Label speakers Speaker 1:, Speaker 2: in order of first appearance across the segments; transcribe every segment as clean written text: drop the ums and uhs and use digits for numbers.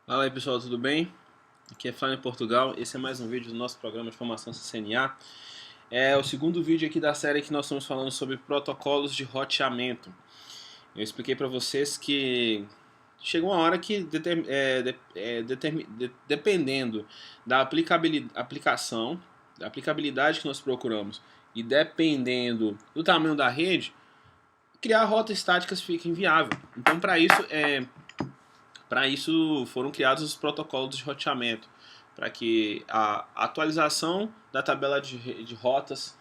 Speaker 1: Fala aí pessoal, tudo bem? Aqui é Flávio em Portugal, esse é mais um vídeo do nosso programa de formação CCNA. É o segundo vídeo aqui da série que nós estamos falando sobre protocolos de roteamento. Eu expliquei para vocês que chegou uma hora que dependendo da da aplicabilidade que nós procuramos e dependendo do tamanho da rede, criar rotas estáticas fica inviável. Então para isso foram criados os protocolos de roteamento, para que a atualização da tabela de rotas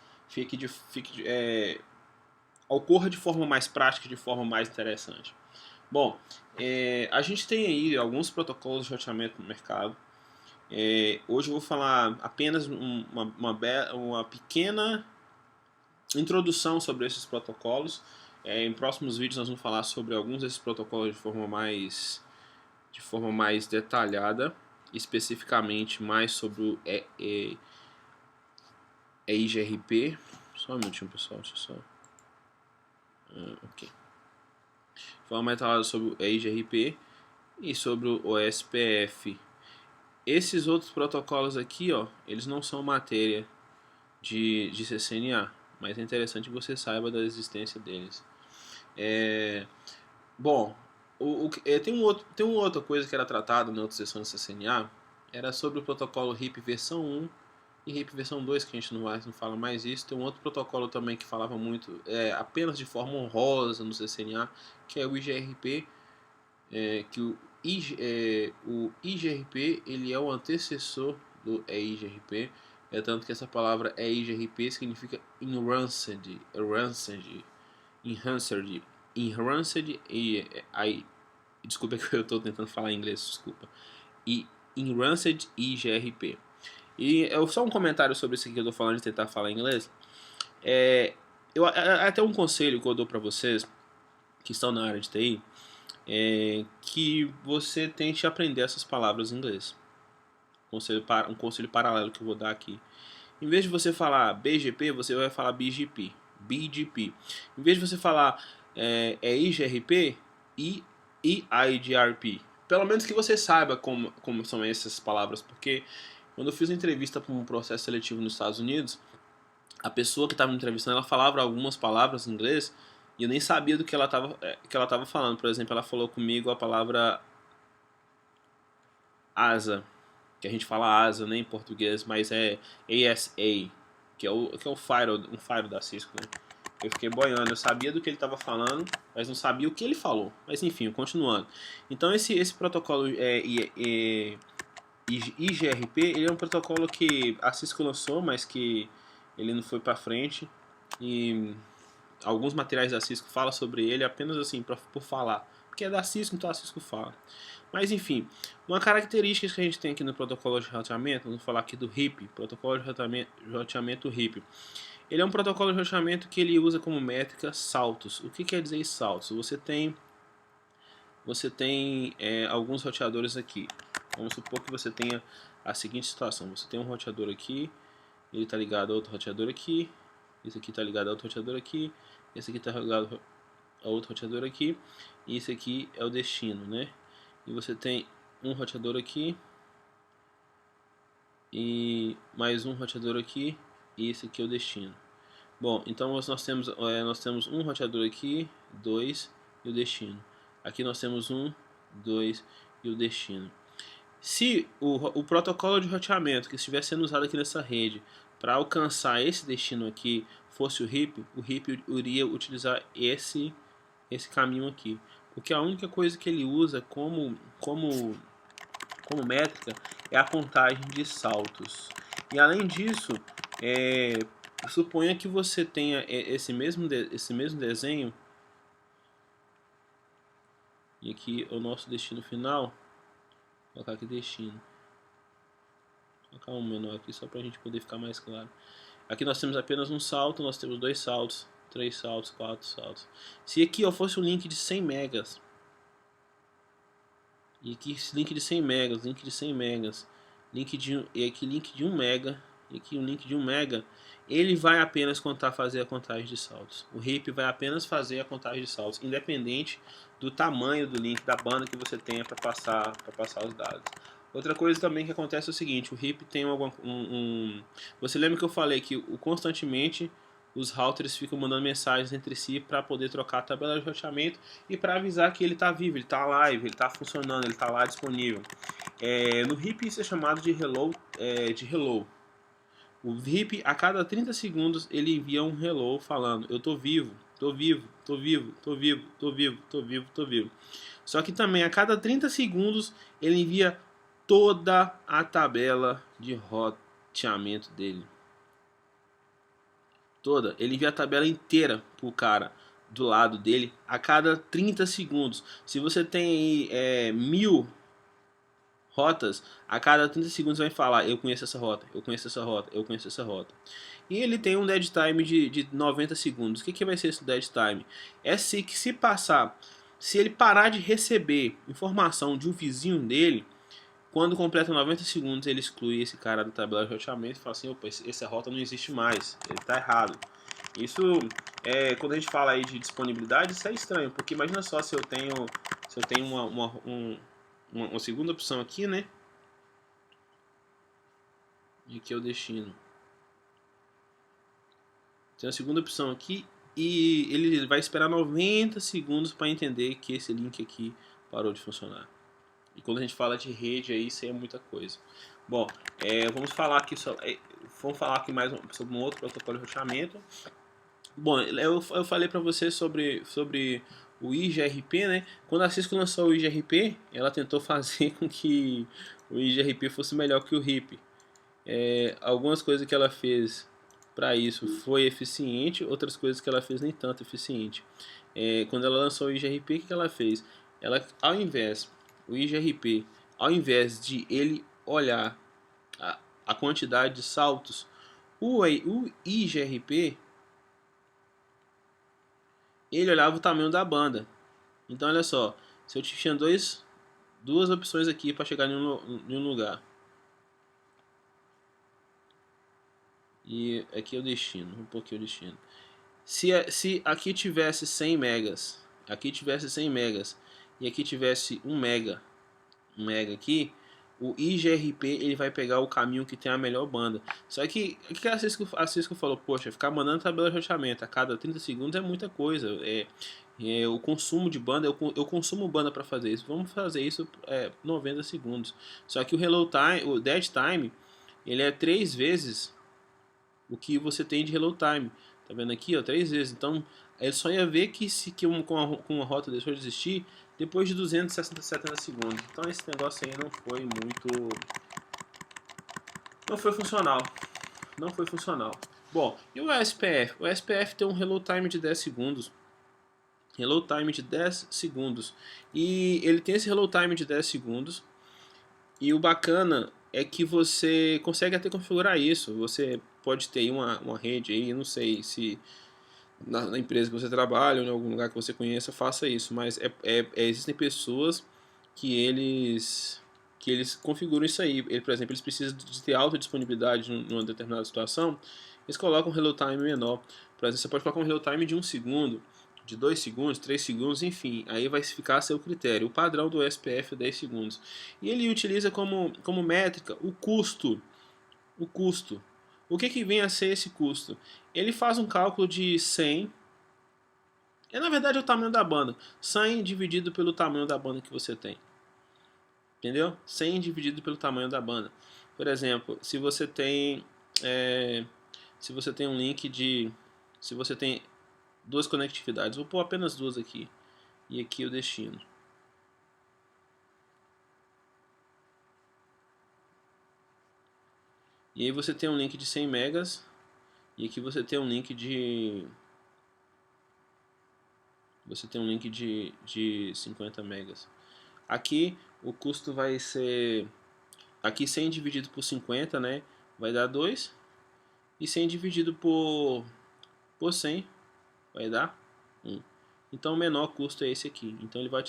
Speaker 1: ocorra de forma mais prática, de forma mais interessante. Bom, a gente tem aí alguns protocolos de roteamento no mercado. Hoje eu vou falar apenas uma pequena introdução sobre esses protocolos. Em próximos vídeos nós vamos falar sobre alguns desses protocolos de forma mais detalhada, especificamente mais sobre o EIGRP. Só um minutinho, pessoal, deixa eu só. Ok. De forma mais detalhada sobre o EIGRP e sobre o OSPF. Esses outros protocolos aqui, ó, eles não são matéria de CCNA, mas é interessante que você saiba da existência deles. Bom, tem uma outra coisa que era tratada na outra sessão de CCNA, era sobre o protocolo RIP versão 1 e RIP versão 2, que a gente não fala mais isso. Tem um outro protocolo também que falava muito, apenas de forma honrosa no CCNA, que é o IGRP, que o IGRP ele é o antecessor do EIGRP, tanto que essa palavra EIGRP significa enhanced, desculpa que eu estou tentando falar em inglês, desculpa, e Enhanced IGRP. E só um comentário sobre isso aqui que eu estou falando de tentar falar em inglês. Até um conselho que eu dou para vocês que estão na área de TI, que você tente aprender essas palavras em inglês. Um conselho paralelo que eu vou dar aqui. Em vez de você falar BGP, você vai falar BGP. BGP. Em vez de você falar IGRP, IGRP. Pelo menos que você saiba como são essas palavras, porque quando eu fiz uma entrevista para um processo seletivo nos Estados Unidos, a pessoa que estava me entrevistando, ela falava algumas palavras em inglês e eu nem sabia do que ela estava falando. Por exemplo, ela falou comigo a palavra asa, que a gente fala asa, né, em português, mas é ASA, que é o um firewall da Cisco, né? Eu fiquei boiando, eu sabia do que ele estava falando, mas não sabia o que ele falou. Mas enfim, continuando. Então esse protocolo IGRP, ele é um protocolo que a Cisco lançou, mas que ele não foi para frente. E alguns materiais da Cisco falam sobre ele apenas assim, por falar. Porque é da Cisco, então a Cisco fala. Mas enfim, uma característica que a gente tem aqui no protocolo de roteamento, vamos falar aqui do RIP, protocolo de roteamento RIP. Ele é um protocolo de roteamento que ele usa como métrica saltos. O que quer dizer saltos? Você tem alguns roteadores aqui. Vamos supor que você tenha a seguinte situação. Você tem um roteador aqui, ele está ligado a outro roteador aqui, esse aqui está ligado a outro roteador aqui, esse aqui está ligado a outro roteador aqui, e esse aqui é o destino, né? E você tem um roteador aqui, e mais um roteador aqui, e esse aqui é o destino. Bom, então nós temos um roteador aqui, dois e o destino. Aqui nós temos um, dois e o destino. Se o protocolo de roteamento que estiver sendo usado aqui nessa rede para alcançar esse destino aqui fosse o RIP iria utilizar esse caminho aqui. Porque a única coisa que ele usa como métrica é a contagem de saltos. E além disso, suponha que você tenha esse mesmo desenho, e aqui o nosso destino final, vou colocar aqui destino, vou colocar um menor aqui só para a gente poder ficar mais claro. Aqui nós temos apenas um salto, nós temos dois saltos, três saltos, quatro saltos. Se aqui fosse um link de 100 megas, e aqui link de 100 megas, link de 100 megas, link de 1 mega, e aqui um link de 1 mega, ele vai apenas fazer a contagem de saltos. O RIP vai apenas fazer a contagem de saltos, independente do tamanho do link, da banda que você tenha para passar os dados. Outra coisa também que acontece é o seguinte, o RIP tem Você lembra que eu falei que constantemente os routers ficam mandando mensagens entre si para poder trocar a tabela de roteamento e para avisar que ele está vivo, ele está live, ele está funcionando, ele está lá disponível. No RIP isso é chamado de hello. O RIP, a cada 30 segundos, ele envia um hello falando: eu tô vivo, tô vivo, tô vivo, tô vivo, tô vivo, tô vivo, tô vivo. Só que também a cada 30 segundos ele envia toda a tabela de roteamento dele. Toda. Ele envia a tabela inteira pro cara do lado dele a cada 30 segundos. Se você tem aí 1000 rotas, a cada 30 segundos vai falar: eu conheço essa rota, eu conheço essa rota, eu conheço essa rota. E ele tem um dead time de 90 segundos. O que vai ser esse dead time? É se passar, se ele parar de receber informação de um vizinho dele, quando completa 90 segundos ele exclui esse cara da tabela de roteamento e fala assim: opa, essa rota não existe mais, ele está errado. Isso, quando a gente fala aí de disponibilidade, isso é estranho, porque imagina só se eu tenho uma segunda opção aqui, né? E aqui é o destino. Tem a segunda opção aqui e ele vai esperar 90 segundos para entender que esse link aqui parou de funcionar. E quando a gente fala de rede, aí isso é muita coisa. Bom, vamos falar aqui mais sobre um outro protocolo de roteamento. Bom, eu falei para você sobre o IGRP, né? Quando a Cisco lançou o IGRP, ela tentou fazer com que o IGRP fosse melhor que o RIP. Algumas coisas que ela fez para isso foi eficiente, outras coisas que ela fez nem tanto eficiente. Quando ela lançou o IGRP, o que ela fez? O IGRP, ao invés de ele olhar a quantidade de saltos, o IGRP ele olhava o tamanho da banda. Então olha só, se eu tinha duas opções aqui para chegar em um lugar. E aqui é o destino, vamos pôr aqui o destino. Se aqui tivesse 100 megas, e aqui tivesse 1 mega aqui, o IGRP ele vai pegar o caminho que tem a melhor banda. Só que o que a Cisco falou? Poxa, ficar mandando tabela de roteamento a cada 30 segundos é muita coisa. O consumo de banda, eu consumo banda para fazer isso. Vamos fazer isso 90 segundos. Só que o hello time, o dead time, ele é 3 vezes o que você tem de hello time. Tá vendo aqui, ó, 3 vezes. Então, ele só ia ver que com uma rota deixou de existir depois de 270 segundos. Então, esse negócio aí não foi muito... Não foi funcional. Não foi funcional. Bom, e o SPF? O SPF tem um hello time de 10 segundos. Hello time de 10 segundos. E ele tem esse hello time de 10 segundos. E o bacana é que você consegue até configurar isso. Você pode ter uma rede aí, não sei se na empresa que você trabalha ou em algum lugar que você conheça, faça isso. Mas existem pessoas que eles configuram isso aí. Por exemplo, eles precisam de ter alta disponibilidade numa determinada situação, eles colocam um hello time menor. Por exemplo, você pode colocar um hello time de 1 segundo, de 2 segundos, 3 segundos, enfim, aí vai ficar a seu critério. O padrão do SPF é 10 segundos. E ele utiliza como métrica o custo. O que vem a ser esse custo? Ele faz um cálculo de 100, na verdade é o tamanho da banda, 100 dividido pelo tamanho da banda que você tem. Entendeu? 100 dividido pelo tamanho da banda. Por exemplo, se você tem um link de... Se você tem 2 conectividades, vou pôr apenas 2 aqui. E aqui o destino. E aí você tem um link de 100 megas. E aqui você tem um link de... de 50 megas. Aqui o custo vai ser... Aqui 100 dividido por 50, né? Vai dar 2. E 100 dividido por 100 vai dar 1. Então o menor custo é esse aqui. Então ele vai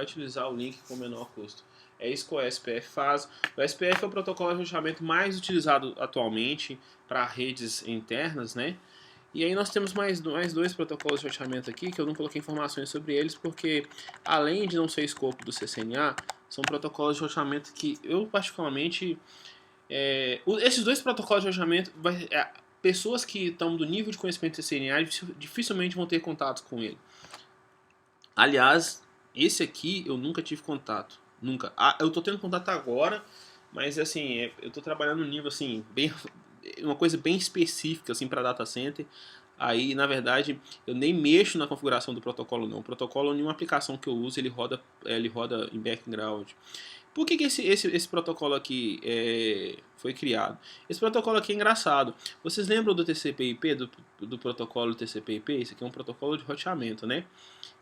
Speaker 1: utilizar o link com o menor custo. É isso que o OSPF faz. O OSPF é o protocolo de roteamento mais utilizado atualmente para redes internas, né? E aí nós temos mais dois protocolos de roteamento aqui, que eu não coloquei informações sobre eles, porque além de não ser escopo do CCNA, são protocolos de roteamento que eu particularmente... esses dois protocolos de roteamento, pessoas que estão do nível de conhecimento do CCNA dificilmente vão ter contato com ele. Aliás, esse aqui eu nunca tive contato. Nunca. Eu tô tendo contato agora, mas assim, eu tô trabalhando no nível assim, uma coisa bem específica assim para data center. Aí, na verdade, eu nem mexo na configuração do protocolo não. O protocolo, em uma aplicação que eu uso, ele roda em background. Por que esse protocolo aqui foi criado? Esse protocolo aqui é engraçado. Vocês lembram do TCP/IP, do protocolo TCP/IP? Esse aqui é um protocolo de roteamento, né?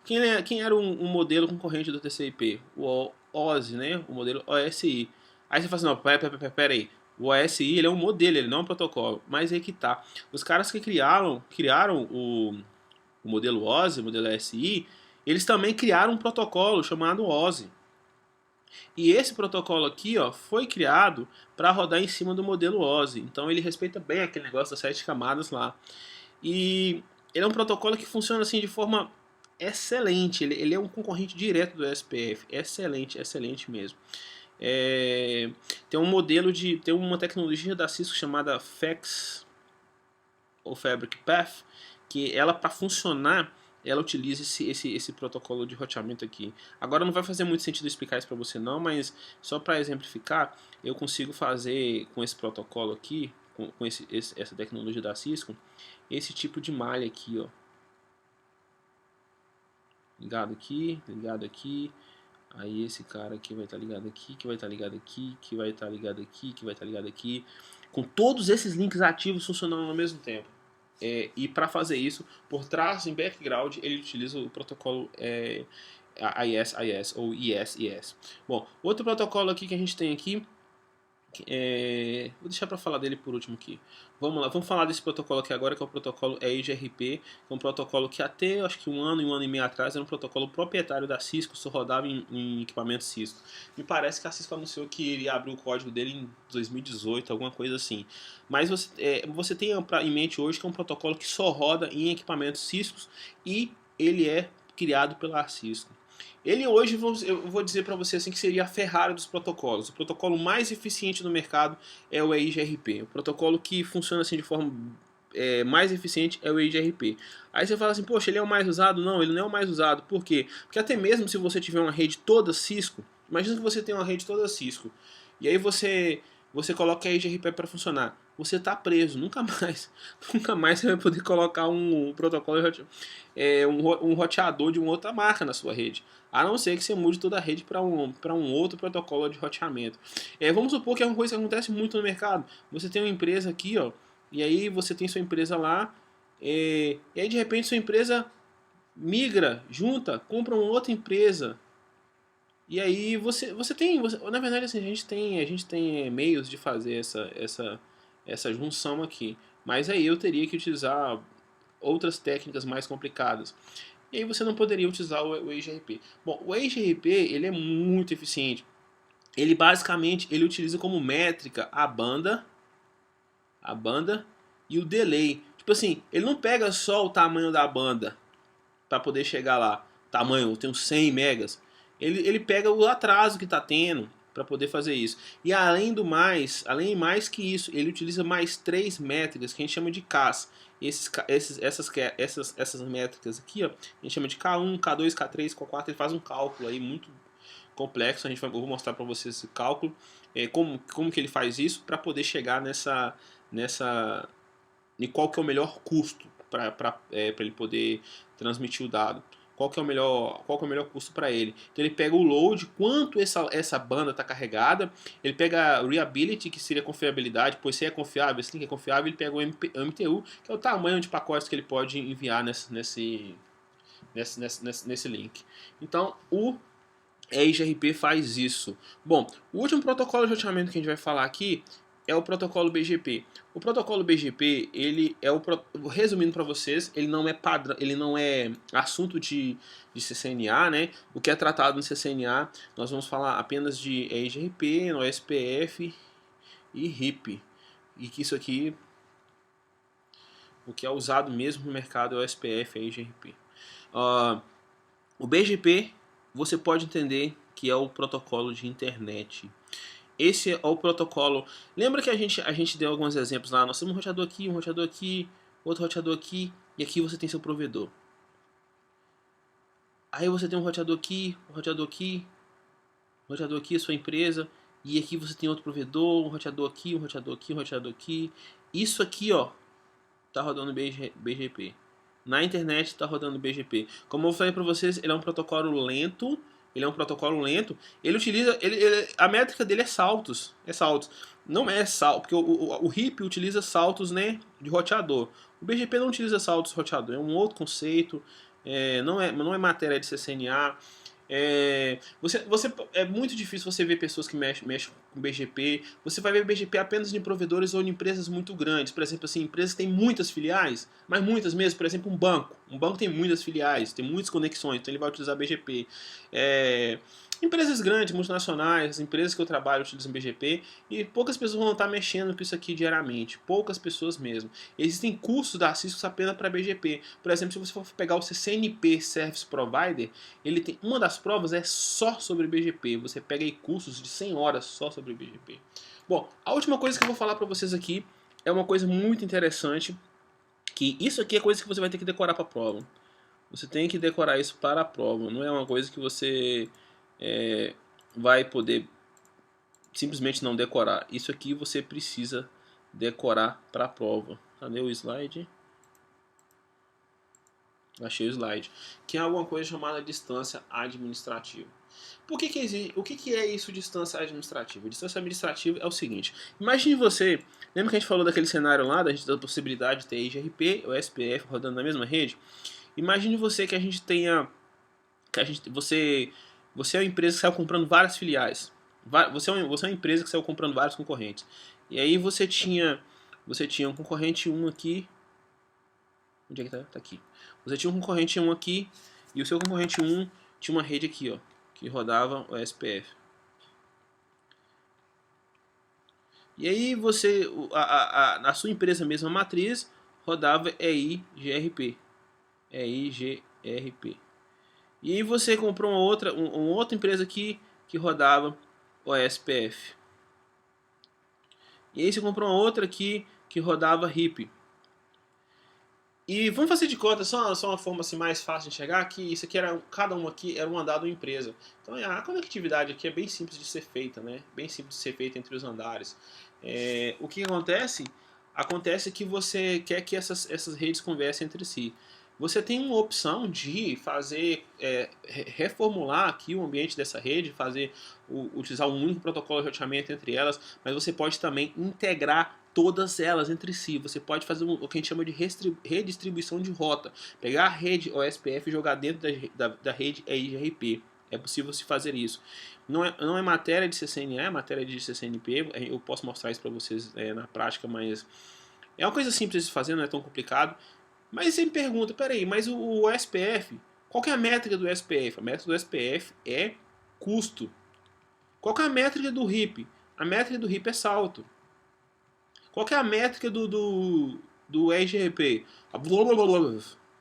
Speaker 1: Quem era um modelo concorrente do TCP? O OSI, né? O modelo OSI. Aí você fala assim, não, pera aí. O OSI ele é um modelo, ele não é um protocolo. Mas aí que tá. Os caras que criaram o modelo OSI, o modelo OSI, eles também criaram um protocolo chamado OSI. E esse protocolo aqui, ó, foi criado para rodar em cima do modelo OSI. Então ele respeita bem aquele negócio das 7 camadas lá. E ele é um protocolo que funciona assim de forma excelente. Ele é um concorrente direto do SPF. Excelente, excelente mesmo. Tem um modelo tem uma tecnologia da Cisco chamada FACS ou Fabric Path, que ela para funcionar ela utiliza esse protocolo de roteamento aqui. Agora não vai fazer muito sentido explicar isso para você não, mas só para exemplificar, eu consigo fazer com esse protocolo aqui, com essa tecnologia da Cisco, esse tipo de malha aqui, ó. Ligado aqui, aí esse cara aqui vai estar ligado aqui, que vai estar ligado aqui, que vai estar ligado aqui, que vai estar ligado aqui, com todos esses links ativos funcionando ao mesmo tempo. E para fazer isso, por trás, em background, ele utiliza o protocolo IS-IS ou IS-IS. Bom, outro protocolo aqui que a gente tem aqui, vou deixar para falar dele por último aqui. Vamos lá, vamos falar desse protocolo aqui agora, que é o protocolo EIGRP, que é um protocolo que até acho que um ano e meio atrás era um protocolo proprietário da Cisco, só rodava em equipamentos Cisco. Me parece que a Cisco anunciou que iria abrir o código dele em 2018, alguma coisa assim. Mas você tem em mente hoje que é um protocolo que só roda em equipamentos Cisco e ele é criado pela Cisco. Ele hoje, eu vou dizer para você assim, que seria a Ferrari dos protocolos. O protocolo mais eficiente do mercado é o EIGRP. O protocolo que funciona assim de forma mais eficiente é o EIGRP. Aí você fala assim, poxa, ele é o mais usado? Não, ele não é o mais usado. Por quê? Porque até mesmo se você tiver uma rede toda Cisco, imagina que você tem uma rede toda Cisco, e aí você coloca a EIGRP para funcionar. Você está preso, nunca mais você vai poder colocar um protocolo, um roteador de uma outra marca na sua rede. A não ser que você mude toda a rede para um outro protocolo de roteamento. Vamos supor que é uma coisa que acontece muito no mercado. Você tem uma empresa aqui, ó, e aí você tem sua empresa lá, e aí de repente sua empresa migra, junta, compra uma outra empresa. E aí na verdade assim, a gente tem meios de fazer essa junção aqui. Mas aí eu teria que utilizar outras técnicas mais complicadas. E aí você não poderia utilizar o EIGRP. Bom, o EIGRP ele é muito eficiente. Ele basicamente ele utiliza como métrica a banda e o delay. Tipo assim, ele não pega só o tamanho da banda para poder chegar lá. Tamanho, eu tenho 100 megas. Ele pega o atraso que está tendo para poder fazer isso. E além mais que isso, ele utiliza mais 3 métricas que a gente chama de CAS. Essas métricas aqui, ó, a gente chama de K1, K2, K3, K4. Ele faz um cálculo aí muito complexo. Eu vou mostrar para vocês esse cálculo, como que ele faz isso para poder chegar e qual que é o melhor custo para ele poder transmitir o dado. Qual que é o melhor custo para ele? Então ele pega o load, quanto essa banda está carregada, ele pega a reliability, que seria a confiabilidade, pois se é confiável, esse link é confiável, ele pega o MTU, que é o tamanho de pacotes que ele pode enviar nesse link. Então o EIGRP faz isso. Bom, o último protocolo de roteamento que a gente vai falar aqui é o protocolo BGP? O protocolo BGP, ele é resumindo para vocês, ele não é padrão, ele não é assunto de CCNA, né? O que é tratado no CCNA, nós vamos falar apenas de EIGRP, OSPF e RIP. E que isso aqui, o que é usado mesmo no mercado é o OSPF e EIGRP. O BGP, você pode entender que é o protocolo de internet. Esse é o protocolo. Lembra que a gente deu alguns exemplos lá? Nós temos um roteador aqui, outro roteador aqui, e aqui você tem seu provedor. Aí você tem um roteador aqui, sua empresa, e aqui você tem outro provedor, um roteador aqui, um roteador aqui, um roteador aqui. Isso aqui, ó, tá rodando BGP. Na internet tá rodando BGP. Como eu falei para vocês, ele é um protocolo lento. Ele utiliza, a métrica dele é saltos. Não é salto, porque o RIP utiliza saltos, né, de roteador. O BGP não utiliza saltos roteador, é um outro conceito. Não é matéria de CCNA. É muito difícil você ver pessoas que mexem com BGP. Você vai ver BGP apenas em provedores ou em empresas muito grandes. Por exemplo, assim, empresas que têm muitas filiais, mas muitas mesmo. Por exemplo, um banco. Um banco tem muitas filiais, tem muitas conexões, então ele vai utilizar BGP. Empresas grandes, multinacionais, empresas que eu trabalho utilizam BGP e poucas pessoas vão estar mexendo com isso aqui diariamente. Poucas pessoas mesmo. Existem cursos da Cisco apenas para BGP. Por exemplo, se você for pegar o CCNP Service Provider, ele tem uma das provas é só sobre BGP. Você pega aí cursos de 100 horas só sobre BGP. Bom, a última coisa que eu vou falar para vocês aqui é uma coisa muito interessante, que isso aqui é coisa que você vai ter que decorar para a prova. Você tem que decorar isso para a prova. Não é uma coisa que você vai poder simplesmente não decorar. Isso aqui você precisa decorar para a prova. Cadê o slide? Achei o slide. Que é alguma coisa chamada distância administrativa. O que é isso, distância administrativa? Distância administrativa é o seguinte. Imagine você, lembra que a gente falou daquele cenário lá, da possibilidade de ter EIGRP ou SPF rodando na mesma rede? Imagine você que a gente tenha, você é uma empresa que saiu comprando várias filiais. Você é uma empresa que saiu comprando vários concorrentes. E aí você tinha um concorrente 1 aqui. Onde é que tá? Tá aqui. Você tinha um concorrente 1 aqui e o seu concorrente 1 tinha uma rede aqui, ó, que rodava o SPF. E aí você, a sua empresa mesma matriz rodava EIGRP. E aí você comprou uma outra empresa aqui que rodava o SPF. E aí você comprou uma outra aqui que rodava RIP. E vamos fazer de conta, só uma forma assim, mais fácil de enxergar, que isso aqui cada um aqui era um andar de uma empresa. Então a conectividade aqui é bem simples de ser feita, né? Bem simples de ser feita entre os andares. O que acontece? Acontece que você quer que essas redes conversem entre si. Você tem uma opção de fazer, reformular aqui o ambiente dessa rede, utilizar um único protocolo de roteamento entre elas, mas você pode também integrar todas elas entre si. Você pode fazer o que a gente chama de redistribuição de rota. Pegar a rede OSPF e jogar dentro da rede EIGRP. É possível se fazer isso. Não é matéria de CCNA, é matéria de CCNP. Eu posso mostrar isso para vocês na prática, mas é uma coisa simples de fazer, não é tão complicado. Mas você me pergunta, peraí, mas o SPF, qual que é a métrica do SPF? A métrica do SPF é custo. Qual que é a métrica do RIP? A métrica do RIP é salto. Qual que é a métrica do EIGRP?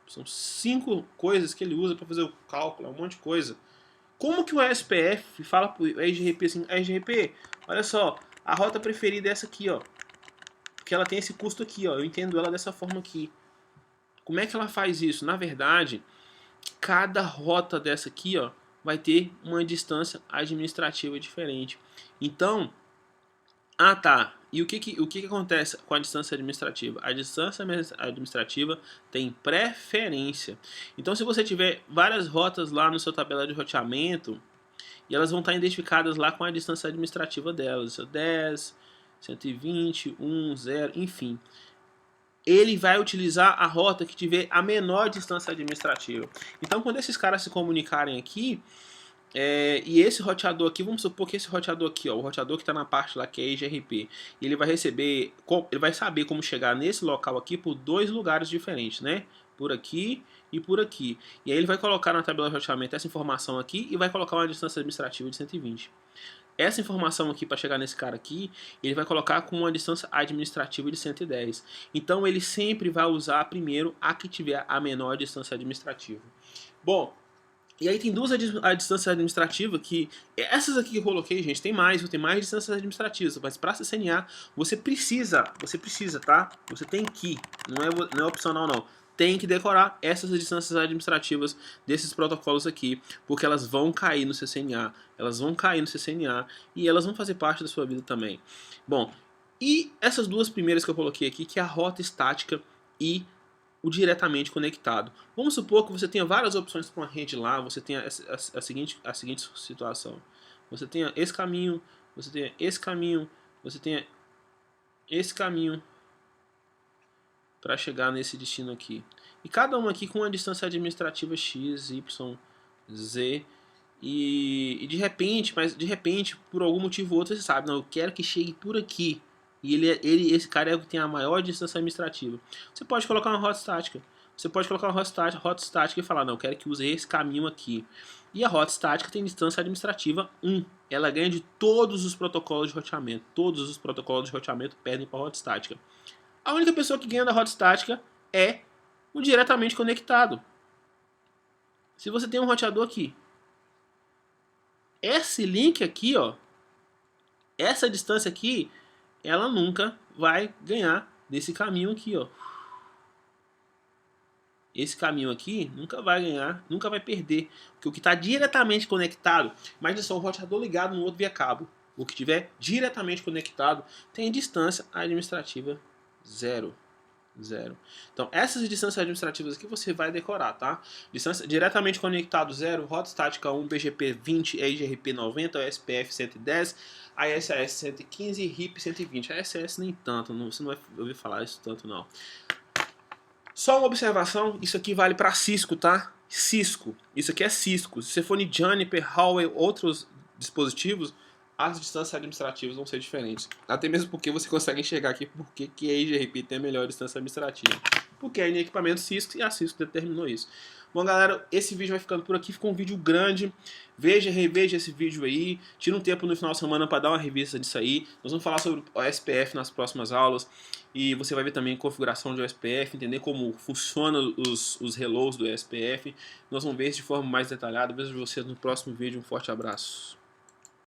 Speaker 1: São 5 coisas que ele usa para fazer o cálculo, é um monte de coisa. Como que o SPF fala para o EIGRP assim, EIGRP, olha só, a rota preferida é essa aqui, ó. Porque ela tem esse custo aqui, ó. Eu entendo ela dessa forma aqui. Como é que ela faz isso? Na verdade, cada rota dessa aqui, ó, vai ter uma distância administrativa diferente. Então, tá. E o que acontece com a distância administrativa? A distância administrativa tem preferência. Então, se você tiver várias rotas lá no seu tabela de roteamento, e elas vão estar identificadas lá com a distância administrativa delas, 10, 120, 1, 0, enfim. Ele vai utilizar a rota que tiver a menor distância administrativa. Então, quando esses caras se comunicarem aqui, E esse roteador aqui, vamos supor que esse roteador aqui, ó, o roteador que está na parte lá que é EGRP, ele vai receber, ele vai saber como chegar nesse local aqui por dois lugares diferentes, né? Por aqui e por aqui. E aí ele vai colocar na tabela de roteamento essa informação aqui e vai colocar uma distância administrativa de 120. Essa informação aqui para chegar nesse cara aqui, ele vai colocar com uma distância administrativa de 110. Então ele sempre vai usar primeiro a que tiver a menor distância administrativa. Bom, e aí tem duas distâncias administrativas que... Essas aqui que eu coloquei, gente, tem mais distâncias administrativas. Mas para CCNA, você precisa, tá? Você tem que, não é opcional não. Tem que decorar essas distâncias administrativas desses protocolos aqui, porque elas vão cair no CCNA. Elas vão cair no CCNA e elas vão fazer parte da sua vida também. Bom, e essas duas primeiras que eu coloquei aqui, que é a rota estática e o diretamente conectado. Vamos supor que você tenha várias opções para uma rede lá, você tenha a seguinte situação. Você tenha esse caminho, você tenha esse caminho, você tenha esse caminho para chegar nesse destino aqui. E cada uma aqui com uma distância administrativa x, y, z. E de repente, por algum motivo ou outro, você sabe, não, eu quero que chegue por aqui. E esse cara é o que tem a maior distância administrativa. Você pode colocar uma rota estática. Você pode colocar uma rota estática e falar, não, eu quero que use esse caminho aqui. E a rota estática tem distância administrativa 1. Ela ganha de todos os protocolos de roteamento. Todos os protocolos de roteamento perdem para a rota estática. A única pessoa que ganha da rota estática é o diretamente conectado. Se você tem um roteador aqui, esse link aqui, ó, essa distância aqui, ela nunca vai ganhar desse caminho aqui, ó. Esse caminho aqui nunca vai ganhar, nunca vai perder. Porque o que está diretamente conectado, imagina só um roteador ligado no outro via cabo. O que tiver diretamente conectado tem distância administrativa 0. Então essas distâncias administrativas aqui você vai decorar, tá? Distância diretamente conectado 0, rota estática 1, BGP 20, EIGRP 90, SPF 110, ISAS 115 e RIP 120. A SS nem tanto, você não vai ouvir falar isso tanto não. Só uma observação, isso aqui vale para Cisco, tá? Cisco, isso aqui é Cisco. Se você for em Juniper, Huawei, outros dispositivos, as distâncias administrativas vão ser diferentes. Até mesmo porque você consegue enxergar aqui porque que a EIGRP tem a melhor distância administrativa. Porque é em equipamento Cisco e a Cisco determinou isso. Bom, galera, esse vídeo vai ficando por aqui. Ficou um vídeo grande. Reveja esse vídeo aí. Tira um tempo no final de semana para dar uma revista disso aí. Nós vamos falar sobre o SPF nas próximas aulas. E você vai ver também configuração de SPF, entender como funcionam os reloads do SPF. Nós vamos ver isso de forma mais detalhada. Vejo vocês no próximo vídeo. Um forte abraço.